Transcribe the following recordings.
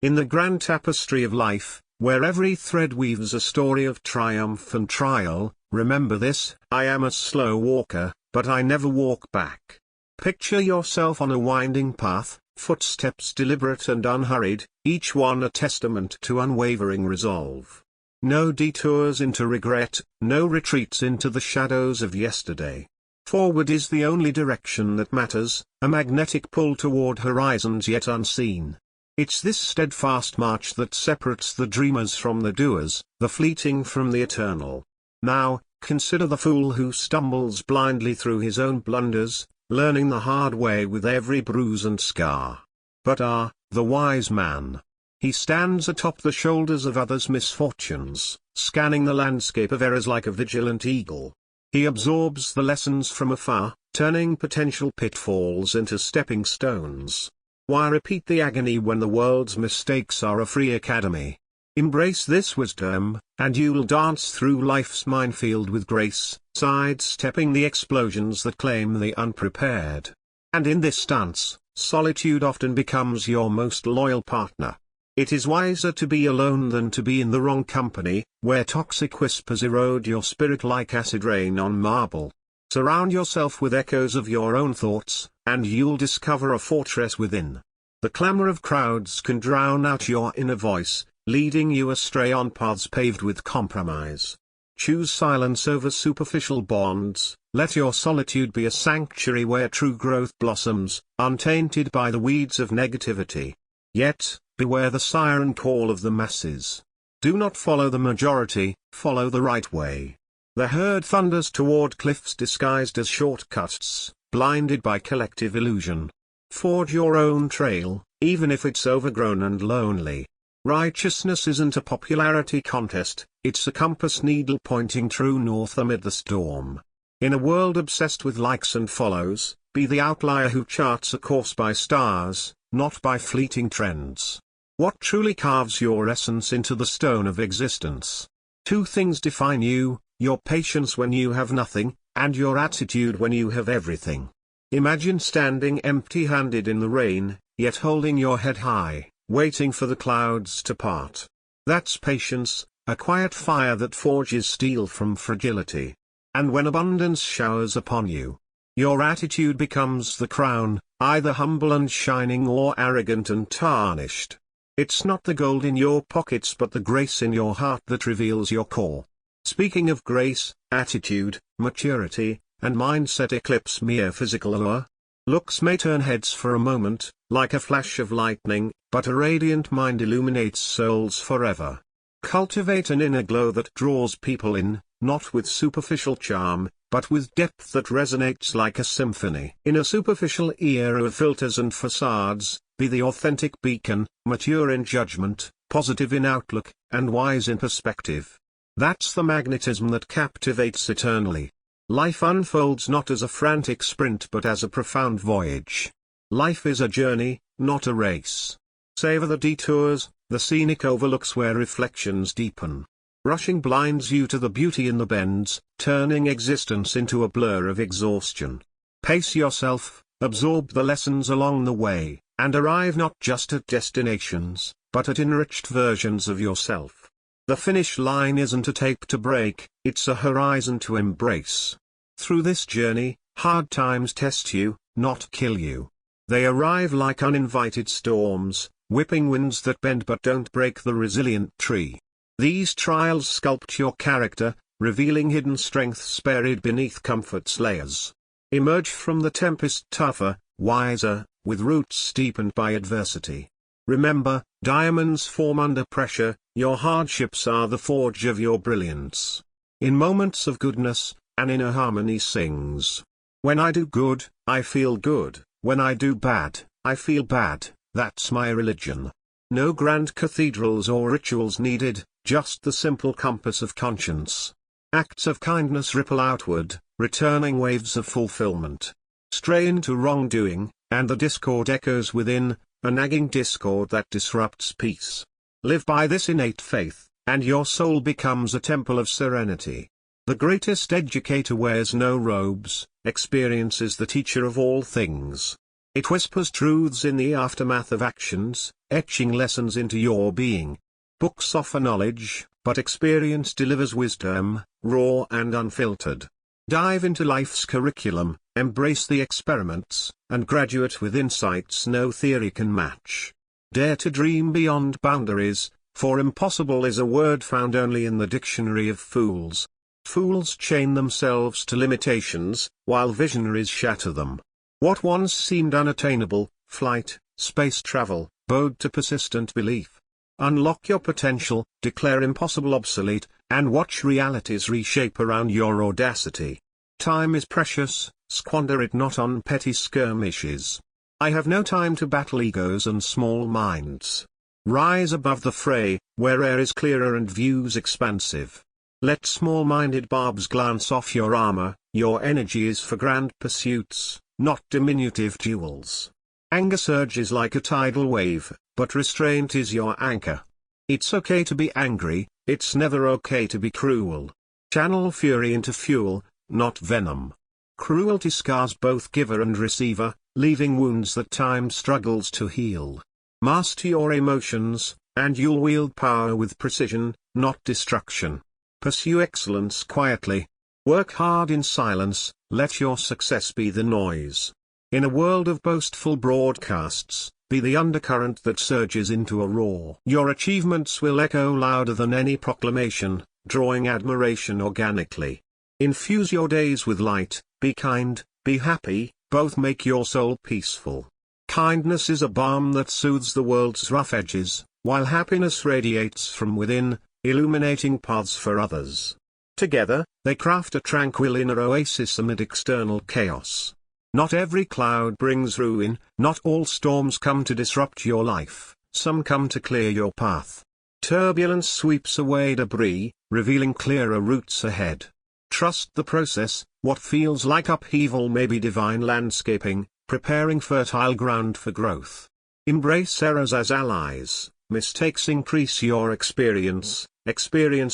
In the grand tapestry of life, where every thread weaves a story of triumph and trial, remember this: I am a slow walker, but I never walk back. Picture yourself on a winding path, footsteps deliberate and unhurried, each one a testament to unwavering resolve. No detours into regret, no retreats into the shadows of yesterday. Forward is the only direction that matters, a magnetic pull toward horizons yet unseen. It's this steadfast march that separates the dreamers from the doers, the fleeting from the eternal. Now, consider the fool who stumbles blindly through his own blunders, learning the hard way with every bruise and scar. But the wise man. He stands atop the shoulders of others' misfortunes, scanning the landscape of errors like a vigilant eagle. He absorbs the lessons from afar, turning potential pitfalls into stepping stones. Why repeat the agony when the world's mistakes are a free academy? Embrace this wisdom, and you'll dance through life's minefield with grace, sidestepping the explosions that claim the unprepared. And in this dance, solitude often becomes your most loyal partner. It is wiser to be alone than to be in the wrong company, where toxic whispers erode your spirit like acid rain on marble. Surround yourself with echoes of your own thoughts, and you'll discover a fortress within. The clamor of crowds can drown out your inner voice, leading you astray on paths paved with compromise. Choose silence over superficial bonds, let your solitude be a sanctuary where true growth blossoms, untainted by the weeds of negativity. Yet, beware the siren call of the masses. Do not follow the majority, follow the right way. The herd thunders toward cliffs disguised as shortcuts, blinded by collective illusion. Forge your own trail, even if it's overgrown and lonely. Righteousness isn't a popularity contest, it's a compass needle pointing true north amid the storm. In a world obsessed with likes and follows, be the outlier who charts a course by stars, not by fleeting trends. What truly carves your essence into the stone of existence? Two things define you: your patience when you have nothing, and your attitude when you have everything. Imagine standing empty-handed in the rain, yet holding your head high, waiting for the clouds to part. That's patience, a quiet fire that forges steel from fragility. And when abundance showers upon you, your attitude becomes the crown, either humble and shining or arrogant and tarnished. It's not the gold in your pockets but the grace in your heart that reveals your core. Speaking of grace, attitude, maturity, and mindset eclipse mere physical allure. Looks may turn heads for a moment, like a flash of lightning, but a radiant mind illuminates souls forever. Cultivate an inner glow that draws people in, not with superficial charm, but with depth that resonates like a symphony. In a superficial era of filters and facades, be the authentic beacon, mature in judgment, positive in outlook, and wise in perspective. That's the magnetism that captivates eternally. Life unfolds not as a frantic sprint but as a profound voyage. Life is a journey, not a race. Savor the detours, the scenic overlooks where reflections deepen. Rushing blinds you to the beauty in the bends, turning existence into a blur of exhaustion. Pace yourself, absorb the lessons along the way, and arrive not just at destinations, but at enriched versions of yourself. The finish line isn't a tape to break, it's a horizon to embrace. Through this journey, hard times test you, not kill you. They arrive like uninvited storms, whipping winds that bend but don't break the resilient tree. These trials sculpt your character, revealing hidden strengths buried beneath comfort's layers. Emerge from the tempest tougher, wiser, with roots deepened by adversity. Remember, diamonds form under pressure, your hardships are the forge of your brilliance. In moments of goodness, an inner harmony sings. When I do good, I feel good, when I do bad, I feel bad, that's my religion. No grand cathedrals or rituals needed, just the simple compass of conscience. Acts of kindness ripple outward, returning waves of fulfillment. Stray into wrongdoing, and the discord echoes within, a nagging discord that disrupts peace. Live by this innate faith, and your soul becomes a temple of serenity. The greatest educator wears no robes, experience is the teacher of all things. It whispers truths in the aftermath of actions, etching lessons into your being. Books offer knowledge, but experience delivers wisdom, raw and unfiltered. Dive into life's curriculum, embrace the experiments, and graduate with insights no theory can match. Dare to dream beyond boundaries, for impossible is a word found only in the dictionary of fools. Fools chain themselves to limitations, while visionaries shatter them. What once seemed unattainable, flight, space travel, bowed to persistent belief. Unlock your potential, declare impossible obsolete, and watch realities reshape around your audacity. Time is precious, squander it not on petty skirmishes. I have no time to battle egos and small minds. Rise above the fray, where air is clearer and views expansive. Let small-minded barbs glance off your armor, your energy is for grand pursuits, not diminutive duels. Anger surges like a tidal wave, but restraint is your anchor. It's okay to be angry, it's never okay to be cruel. Channel fury into fuel, not venom. Cruelty scars both giver and receiver, leaving wounds that time struggles to heal. Master your emotions, and you'll wield power with precision, not destruction. Pursue excellence quietly. Work hard in silence, let your success be the noise. In a world of boastful broadcasts, be the undercurrent that surges into a roar. Your achievements will echo louder than any proclamation, drawing admiration organically. Infuse your days with light, be kind, be happy, both make your soul peaceful. Kindness is a balm that soothes the world's rough edges, while happiness radiates from within, illuminating paths for others. Together, they craft a tranquil inner oasis amid external chaos. Not every cloud brings ruin, not all storms come to disrupt your life, some come to clear your path. Turbulence sweeps away debris, revealing clearer routes ahead. Trust the process, what feels like upheaval may be divine landscaping, preparing fertile ground for growth. Embrace errors as allies, mistakes increase your experience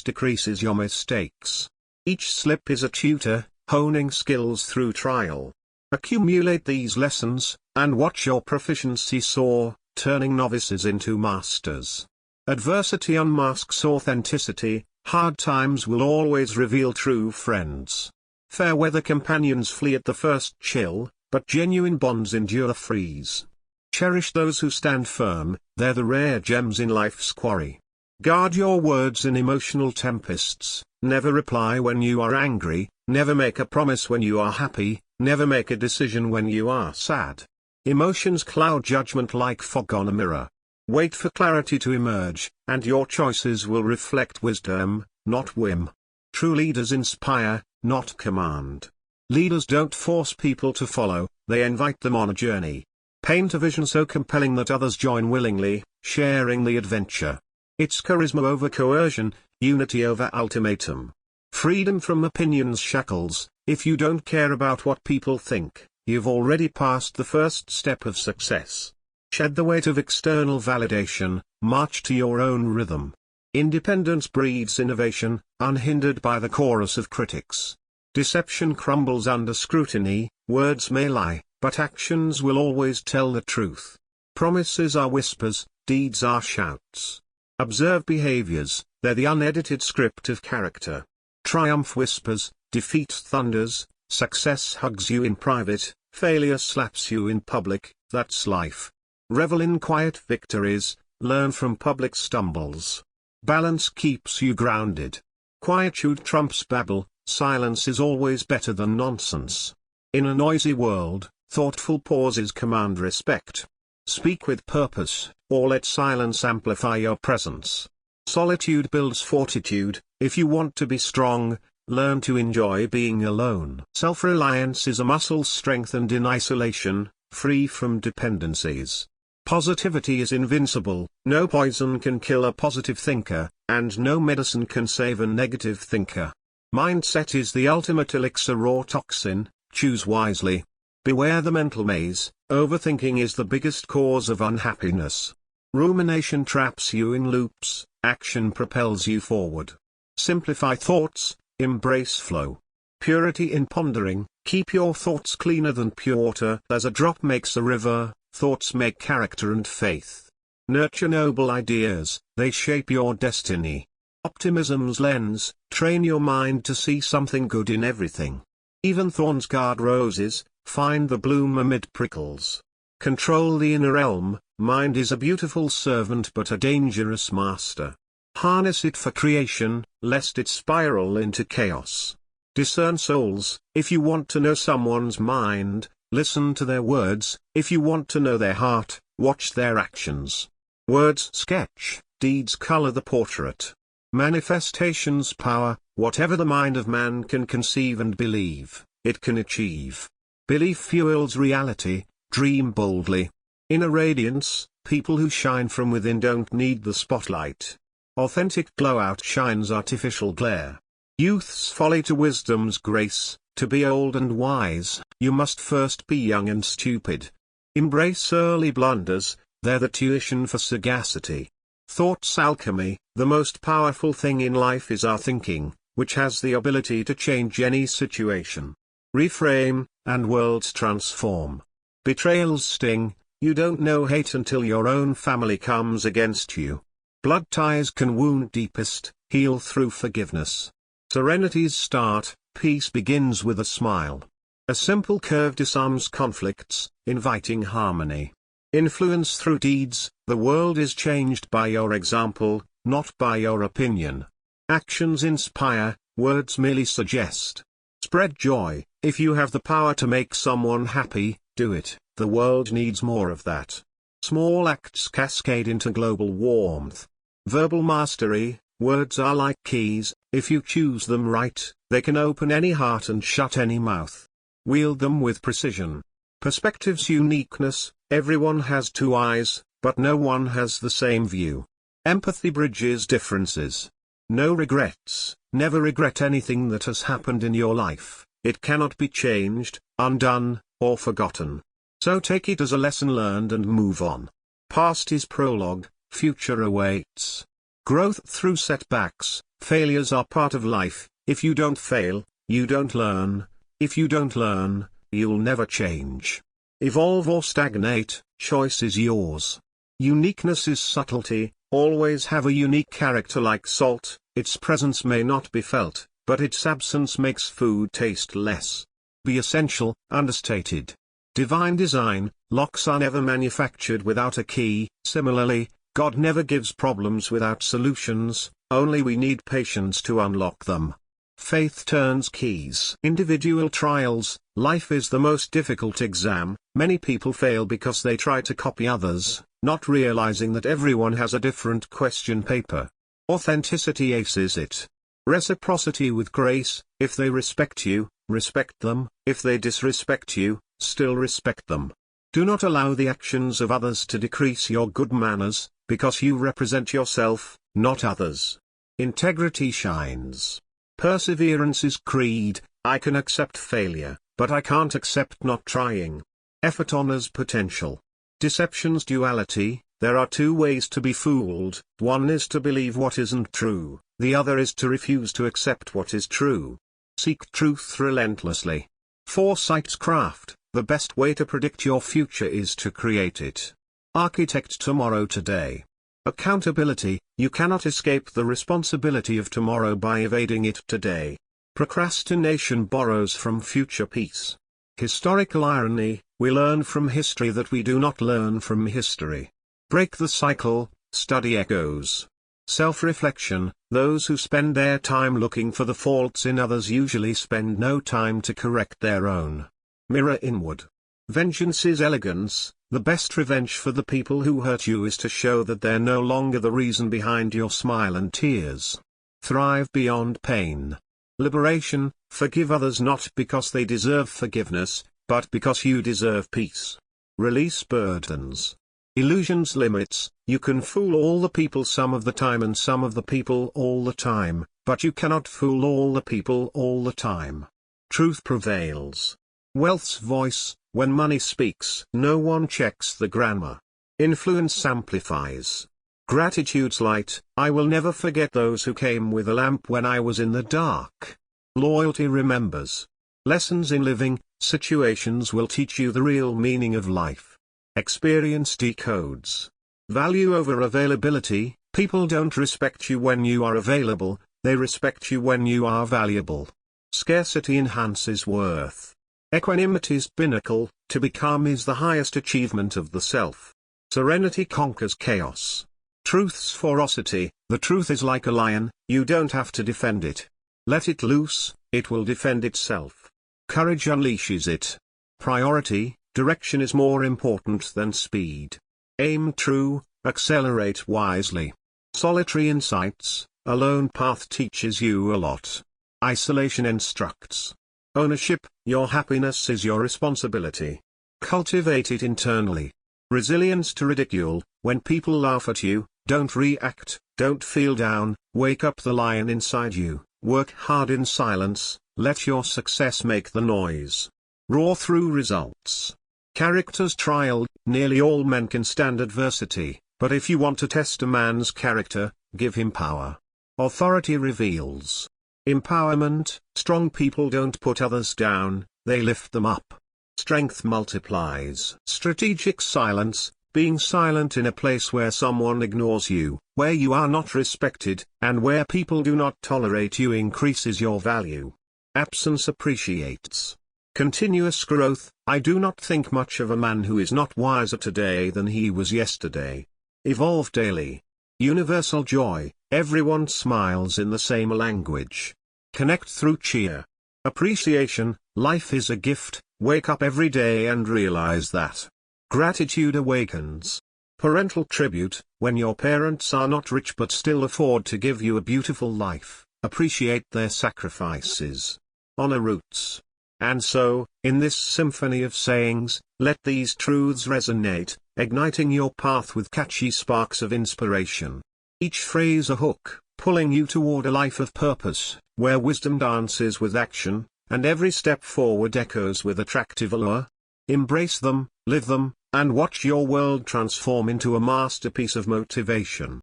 decreases your mistakes. Each slip is a tutor, honing skills through trial. Accumulate these lessons, and watch your proficiency soar, turning novices into masters. Adversity unmasks authenticity, hard times will always reveal true friends. Fair weather companions flee at the first chill, but genuine bonds endure the freeze. Cherish those who stand firm, they're the rare gems in life's quarry. Guard your words in emotional tempests, never reply when you are angry, never make a promise when you are happy, never make a decision when you are sad. Emotions cloud judgment like fog on a mirror. Wait for clarity to emerge, and your choices will reflect wisdom, not whim. True leaders inspire, not command. Leaders don't force people to follow, they invite them on a journey. Paint a vision so compelling that others join willingly, sharing the adventure. It's charisma over coercion, unity over ultimatum. Freedom from opinion's shackles. If you don't care about what people think, you've already passed the first step of success. Shed the weight of external validation, march to your own rhythm. Independence breeds innovation, unhindered by the chorus of critics. Deception crumbles under scrutiny, words may lie, but actions will always tell the truth. Promises are whispers, deeds are shouts. Observe behaviors, they're the unedited script of character. Triumph whispers, defeat thunders, success hugs you in private, failure slaps you in public, that's life. Revel in quiet victories, learn from public stumbles. Balance keeps you grounded. Quietude trumps babble, silence is always better than nonsense. In a noisy world, thoughtful pauses command respect. Speak with purpose, or let silence amplify your presence. Solitude builds fortitude. If you want to be strong, learn to enjoy being alone. Self-reliance is a muscle strengthened in isolation, free from dependencies. Positivity is invincible, no poison can kill a positive thinker, and no medicine can save a negative thinker. Mindset is the ultimate elixir or toxin, choose wisely. Beware the mental maze, overthinking is the biggest cause of unhappiness. Rumination traps you in loops, action propels you forward. Simplify thoughts, embrace flow. Purity in pondering, Keep your thoughts cleaner than pure water. As a drop makes a river, thoughts make character and faith. Nurture noble ideas, they shape your destiny. Optimism's lens, train your mind to see something good in everything. Even thorns guard roses, find the bloom amid prickles. Control the inner realm, mind is a beautiful servant but a dangerous master. Harness it for creation, lest it spiral into chaos. Discern souls, if you want to know someone's mind, listen to their words, if you want to know their heart, watch their actions. Words sketch, deeds color the portrait. Manifestation's power, whatever the mind of man can conceive and believe, it can achieve. Belief fuels reality, dream boldly. Inner radiance, people who shine from within don't need the spotlight. Authentic glow outshines artificial glare. Youth's folly to wisdom's grace, to be old and wise, you must first be young and stupid. Embrace early blunders, they're the tuition for sagacity. Thought's alchemy, the most powerful thing in life is our thinking, which has the ability to change any situation. Reframe, and worlds transform. Betrayal's sting, you don't know hate until your own family comes against you. Blood ties can wound deepest, heal through forgiveness. Serenity's start, peace begins with a smile. A simple curve disarms conflicts, inviting harmony. Influence through deeds, the world is changed by your example, not by your opinion. Actions inspire, words merely suggest. Spread joy, if you have the power to make someone happy, do it, the world needs more of that. Small acts cascade into global warmth. Verbal mastery, words are like keys, if you choose them right, they can open any heart and shut any mouth. Wield them with precision. Perspective's uniqueness, everyone has two eyes, but no one has the same view. Empathy bridges differences. No regrets, never regret anything that has happened in your life, it cannot be changed, undone, or forgotten. So take it as a lesson learned and move on. Past is prologue, future awaits. Growth through setbacks, failures are part of life, if you don't fail, you don't learn, if you don't learn, you'll never change. Evolve or stagnate, choice is yours. Uniqueness is subtlety, always have a unique character like salt, its presence may not be felt, but its absence makes food taste less. Be essential, understated. Divine design, locks are never manufactured without a key. Similarly, God never gives problems without solutions, only we need patience to unlock them. Faith turns keys. Individual trials, life is the most difficult exam. Many people fail because they try to copy others, not realizing that everyone has a different question paper. Authenticity aces it. Reciprocity with grace, if they respect you, respect them, if they disrespect you, still respect them. Do not allow the actions of others to decrease your good manners, because you represent yourself, not others. Integrity shines. Perseverance is creed, I can accept failure, but I can't accept not trying. Effort honors potential. Deception's duality, there are two ways to be fooled, one is to believe what isn't true, the other is to refuse to accept what is true. Seek truth relentlessly. Foresight's craft, the best way to predict your future is to create it. Architect tomorrow today. Accountability, you cannot escape the responsibility of tomorrow by evading it today. Procrastination borrows from future peace. Historical irony, we learn from history that we do not learn from history. Break the cycle, study echoes. Self-reflection, those who spend their time looking for the faults in others usually spend no time to correct their own. Mirror inward. Vengeance is elegance, the best revenge for the people who hurt you is to show that they're no longer the reason behind your smile and tears. Thrive beyond pain. Liberation, forgive others not because they deserve forgiveness, but because you deserve peace. Release burdens. Illusions limits, you can fool all the people some of the time and some of the people all the time, but you cannot fool all the people all the time. Truth prevails. Wealth's voice, when money speaks, no one checks the grammar. Influence amplifies. Gratitude's light, I will never forget those who came with a lamp when I was in the dark. Loyalty remembers. Lessons in living, situations will teach you the real meaning of life. Experience decodes. Value over availability. People don't respect you when you are available, they respect you when you are valuable. Scarcity enhances worth. Equanimity's pinnacle. To be calm is the highest achievement of the self. Serenity conquers chaos. Truth's ferocity. The truth is like a lion, you don't have to defend it. Let it loose, it will defend itself. Courage unleashes it. Priority. Direction is more important than speed. Aim true, accelerate wisely. Solitary insights. A lone path teaches you a lot. Isolation instructs. Ownership. Your happiness is your responsibility. Cultivate it internally. Resilience to ridicule. When people laugh at you, don't react, don't feel down, wake up the lion inside you, work hard in silence, let your success make the noise. Roar through results. Character's trial. Nearly all men can stand adversity, but if you want to test a man's character, give him power. Authority reveals. Empowerment. Strong people don't put others down, they lift them up. Strength multiplies. Strategic silence. Being silent in a place where someone ignores you, where you are not respected, and where people do not tolerate you increases your value. Absence appreciates. Continuous growth. I do not think much of a man who is not wiser today than he was yesterday. Evolve daily. Universal joy. Everyone smiles in the same language. Connect through cheer. Appreciation. Life is a gift, wake up every day and realize that. Gratitude awakens. Parental tribute. When your parents are not rich but still afford to give you a beautiful life, appreciate their sacrifices. Honor roots. And so, in this symphony of sayings, let these truths resonate, igniting your path with catchy sparks of inspiration. Each phrase a hook, pulling you toward a life of purpose, where wisdom dances with action, and every step forward echoes with attractive allure. Embrace them, live them, and watch your world transform into a masterpiece of motivation.